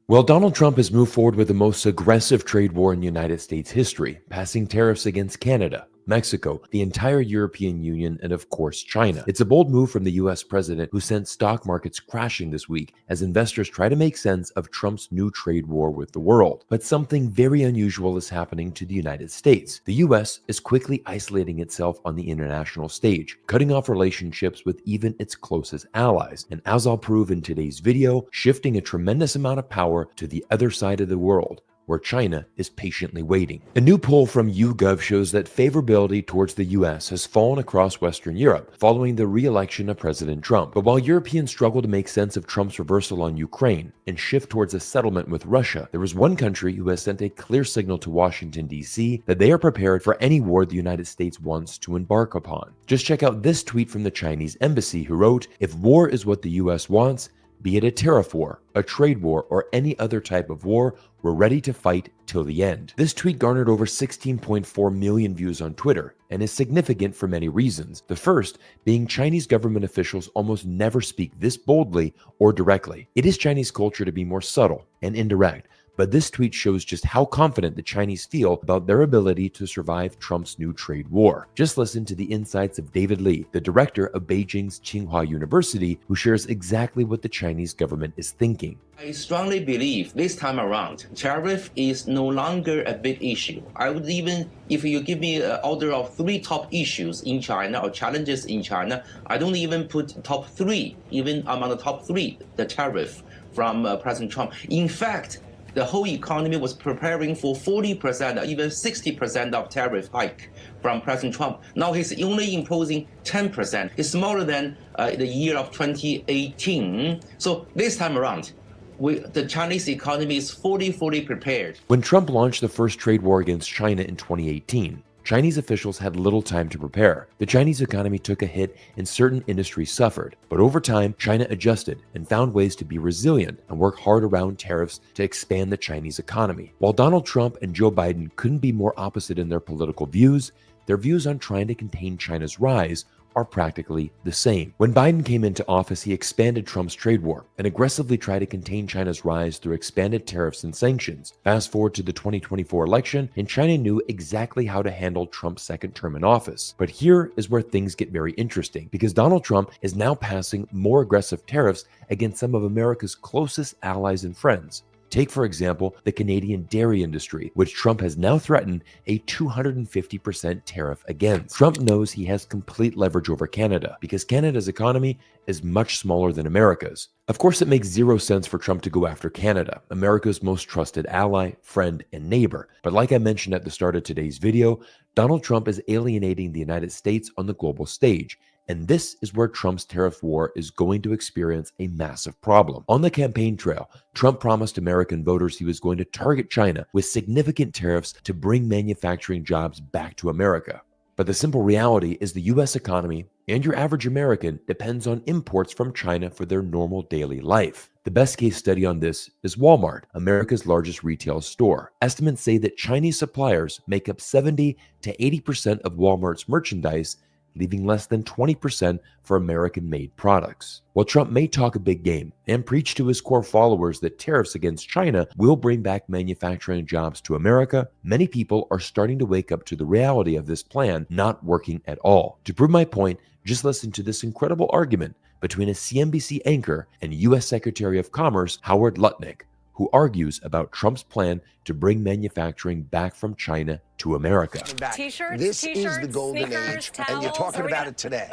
Well, Donald Trump has moved forward with the most aggressive trade war in United States history, passing tariffs against Canada, Mexico, the entire European Union, and of course, China. It's a bold move from the US president who sent stock markets crashing this week as investors try to make sense of Trump's new trade war with the world. But something very unusual is happening to the United States. The US is quickly isolating itself on the international stage, cutting off relationships with even its closest allies, and as I'll prove in today's video, shifting a tremendous amount of power to the other side of the world, where China is patiently waiting. A new poll from YouGov shows that favorability towards the US has fallen across Western Europe following the re-election of President Trump. But while Europeans struggle to make sense of Trump's reversal on Ukraine and shift towards a settlement with Russia, there is one country who has sent a clear signal to Washington, D.C. that they are prepared for any war the United States wants to embark upon. Just check out this tweet from the Chinese embassy, who wrote, "If war is what the US wants, be it a tariff war, a trade war, or any other type of war, we're ready to fight till the end." This tweet garnered over 16.4 million views on Twitter and is significant for many reasons. The first being Chinese government officials almost never speak this boldly or directly. It is Chinese culture to be more subtle and indirect. But this tweet shows just how confident the Chinese feel about their ability to survive Trump's new trade war. Just listen to the insights of David Li, the director of Beijing's Tsinghua University, who shares exactly what the Chinese government is thinking. I strongly believe this time around, tariff is no longer a big issue. I would even, if you give me an order of 3 top issues in China or challenges in China, I don't even put top 3, even among the top 3, the tariff from President Trump. In fact, the whole economy was preparing for 40% or even 60% of tariff hike from President Trump. Now he's only imposing 10%. It's smaller than the year of 2018. So this time around, the Chinese economy is fully prepared. When Trump launched the first trade war against China in 2018, Chinese officials had little time to prepare. The Chinese economy took a hit and certain industries suffered. But over time, China adjusted and found ways to be resilient and work hard around tariffs to expand the Chinese economy. While Donald Trump and Joe Biden couldn't be more opposite in their political views, their views on trying to contain China's rise are practically the same. When Biden came into office, he expanded Trump's trade war and aggressively tried to contain China's rise through expanded tariffs and sanctions. Fast forward to the 2024 election, and China knew exactly how to handle Trump's second term in office. But here is where things get very interesting, because Donald Trump is now passing more aggressive tariffs against some of America's closest allies and friends. Take, for example, the Canadian dairy industry, which Trump has now threatened a 250% tariff against. Trump knows he has complete leverage over Canada because Canada's economy is much smaller than America's. Of course, it makes zero sense for Trump to go after Canada, America's most trusted ally, friend, and neighbor. But like I mentioned at the start of today's video, Donald Trump is alienating the United States on the global stage. And this is where Trump's tariff war is going to experience a massive problem. On the campaign trail, Trump promised American voters he was going to target China with significant tariffs to bring manufacturing jobs back to America. But the simple reality is the US economy and your average American depends on imports from China for their normal daily life. The best case study on this is Walmart, America's largest retail store. Estimates say that Chinese suppliers make up 70 to 80% of Walmart's merchandise, leaving less than 20% for American-made products. While Trump may talk a big game and preach to his core followers that tariffs against China will bring back manufacturing jobs to America, many people are starting to wake up to the reality of this plan not working at all. To prove my point, just listen to this incredible argument between a CNBC anchor and U.S. Secretary of Commerce Howard Lutnick, who argues about Trump's plan to bring manufacturing back from China to America. T-shirts, this is the golden sneakers, age, towels. and you're talking about it today.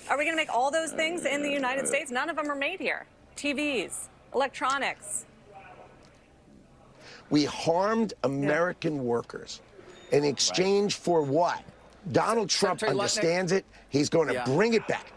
Are we going to make all those things in the United States? None of them are made here. TVs, electronics. We harmed American workers in exchange for what? Donald Trump understands it. He's going to bring it back.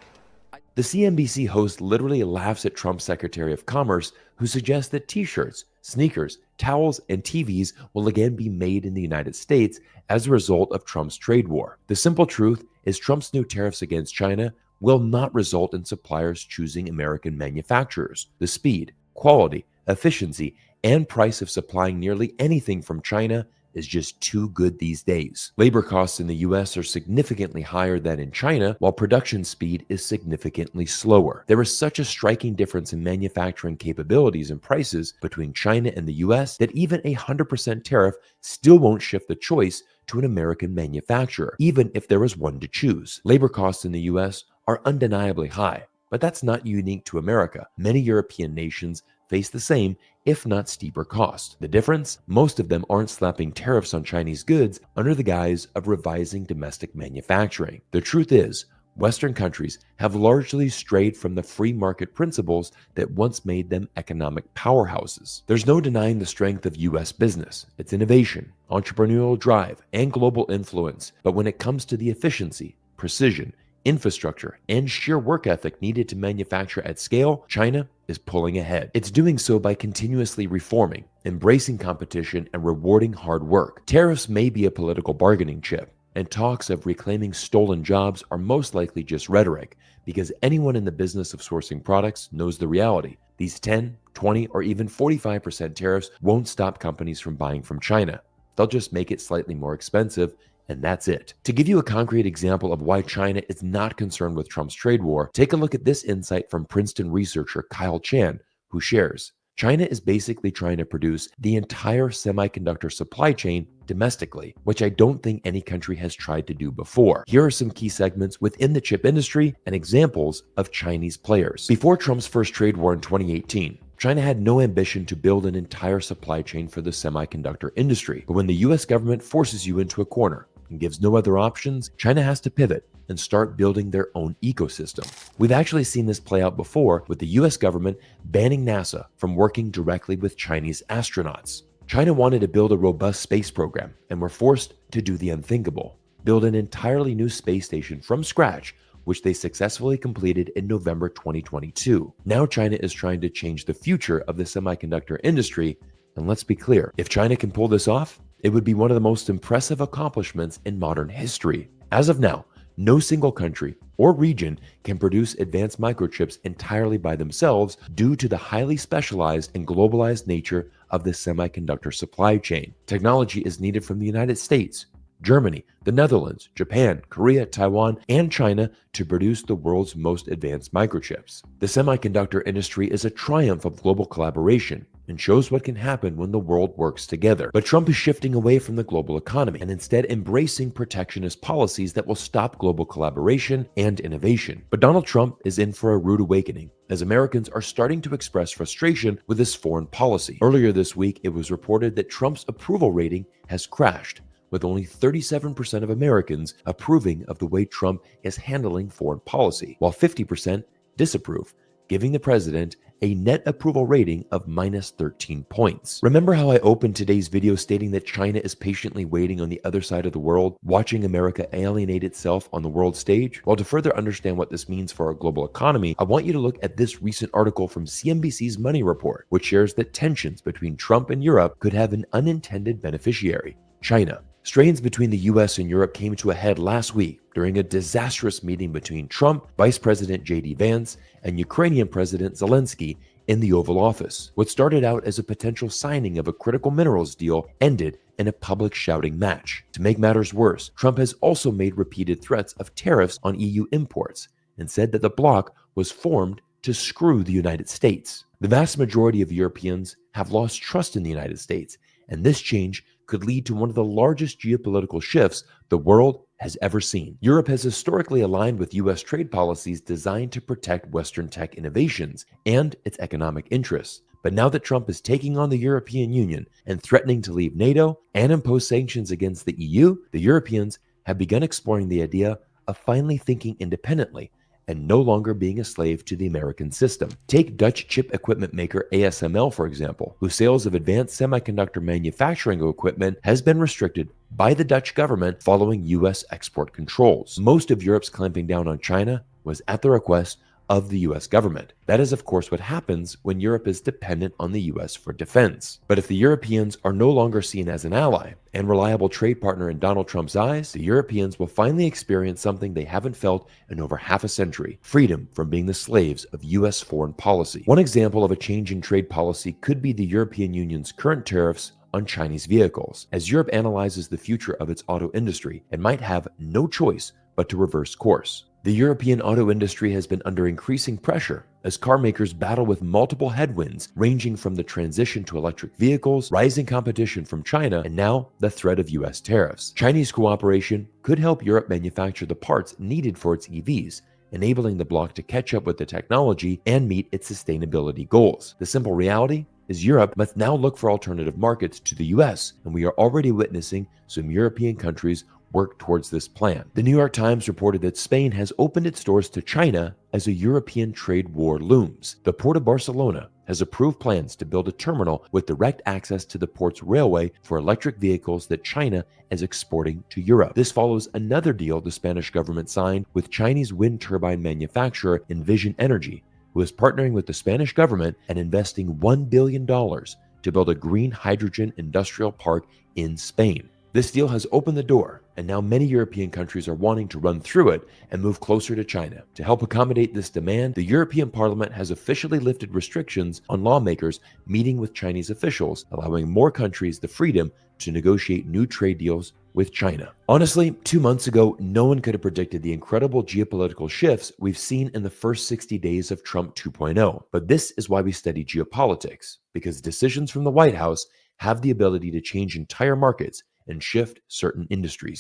The CNBC host literally laughs at Trump's Secretary of Commerce, who suggests that t-shirts, sneakers, towels, and TVs will again be made in the United States as a result of Trump's trade war. The simple truth is Trump's new tariffs against China will not result in suppliers choosing American manufacturers. The speed, quality, efficiency, and price of supplying nearly anything from China is just too good these days. Labor costs in the US are significantly higher than in China, while production speed is significantly slower. There is such a striking difference in manufacturing capabilities and prices between China and the US that even a 100% tariff still won't shift the choice to an American manufacturer, even if there was one to choose. Labor costs in the US are undeniably high, but that's not unique to America. Many European nations face the same, if not steeper cost. The difference? Most of them aren't slapping tariffs on Chinese goods under the guise of revising domestic manufacturing. The truth is, Western countries have largely strayed from the free market principles that once made them economic powerhouses. There's no denying the strength of US business, its innovation, entrepreneurial drive, and global influence, but when it comes to the efficiency, precision, infrastructure, and sheer work ethic needed to manufacture at scale, China is pulling ahead. It's doing so by continuously reforming, embracing competition, and rewarding hard work. Tariffs may be a political bargaining chip, and talks of reclaiming stolen jobs are most likely just rhetoric, because anyone in the business of sourcing products knows the reality. These 10, 20, or even 45% tariffs won't stop companies from buying from China. They'll just make it slightly more expensive, and that's it. To give you a concrete example of why China is not concerned with Trump's trade war, take a look at this insight from Princeton researcher Kyle Chan, who shares, China is basically trying to produce the entire semiconductor supply chain domestically, which I don't think any country has tried to do before. Here are some key segments within the chip industry and examples of Chinese players. Before Trump's first trade war in 2018, China had no ambition to build an entire supply chain for the semiconductor industry. But when the US government forces you into a corner and gives no other options, China has to pivot and start building their own ecosystem. We've actually seen this play out before with the US government banning NASA from working directly with Chinese astronauts. China wanted to build a robust space program and were forced to do the unthinkable, build an entirely new space station from scratch, which they successfully completed in November 2022. Now China is trying to change the future of the semiconductor industry, and let's be clear, if China can pull this off, it would be one of the most impressive accomplishments in modern history. As of now, no single country or region can produce advanced microchips entirely by themselves due to the highly specialized and globalized nature of the semiconductor supply chain. Technology is needed from the United States, Germany, the Netherlands, Japan, Korea, Taiwan, and China to produce the world's most advanced microchips. The semiconductor industry is a triumph of global collaboration and shows what can happen when the world works together. But Trump is shifting away from the global economy and instead embracing protectionist policies that will stop global collaboration and innovation. But Donald Trump is in for a rude awakening, as Americans are starting to express frustration with his foreign policy. Earlier this week, it was reported that Trump's approval rating has crashed, with only 37% of Americans approving of the way Trump is handling foreign policy, while 50% disapprove, giving the president a net approval rating of minus 13 points. Remember how I opened today's video stating that China is patiently waiting on the other side of the world, watching America alienate itself on the world stage? Well, to further understand what this means for our global economy, I want you to look at this recent article from CNBC's Money Report, which shares that tensions between Trump and Europe could have an unintended beneficiary: China. Strains between the US and Europe came to a head last week during a disastrous meeting between Trump, Vice President J.D. Vance, and Ukrainian President Zelensky in the Oval Office. What started out as a potential signing of a critical minerals deal ended in a public shouting match. To make matters worse, Trump has also made repeated threats of tariffs on EU imports and said that the bloc was formed to screw the United States. The vast majority of Europeans have lost trust in the United States, and this change could lead to one of the largest geopolitical shifts the world has ever seen. Europe has historically aligned with US trade policies designed to protect Western tech innovations and its economic interests. But now that Trump is taking on the European Union and threatening to leave NATO and impose sanctions against the EU, the Europeans have begun exploring the idea of finally thinking independently and no longer being a slave to the American system. Take Dutch chip equipment maker ASML, for example, whose sales of advanced semiconductor manufacturing equipment has been restricted by the Dutch government following US export controls. Most of Europe's clamping down on China was at the request of the US government. That is, of course, what happens when Europe is dependent on the US for defense. But if the Europeans are no longer seen as an ally and reliable trade partner in Donald Trump's eyes, the Europeans will finally experience something they haven't felt in over half a century: freedom from being the slaves of US foreign policy. One example of a change in trade policy could be the European Union's current tariffs on Chinese vehicles. As Europe analyzes the future of its auto industry, it might have no choice but to reverse course. The European auto industry has been under increasing pressure as car makers battle with multiple headwinds ranging from the transition to electric vehicles, rising competition from China, and now the threat of US tariffs. Chinese cooperation could help Europe manufacture the parts needed for its EVs, enabling the bloc to catch up with the technology and meet its sustainability goals. The simple reality is Europe must now look for alternative markets to the US, and we are already witnessing some European countries work towards this plan. The New York Times reported that Spain has opened its doors to China as a European trade war looms. The Port of Barcelona has approved plans to build a terminal with direct access to the port's railway for electric vehicles that China is exporting to Europe. This follows another deal the Spanish government signed with Chinese wind turbine manufacturer Envision Energy, who is partnering with the Spanish government and investing $1 billion to build a green hydrogen industrial park in Spain. This deal has opened the door, and now many European countries are wanting to run through it and move closer to China. To help accommodate this demand, the European Parliament has officially lifted restrictions on lawmakers meeting with Chinese officials, allowing more countries the freedom to negotiate new trade deals with China. Honestly, 2 months ago, no one could have predicted the incredible geopolitical shifts we've seen in the first 60 days of Trump 2.0. But this is why we study geopolitics, because decisions from the White House have the ability to change entire markets and shift certain industries.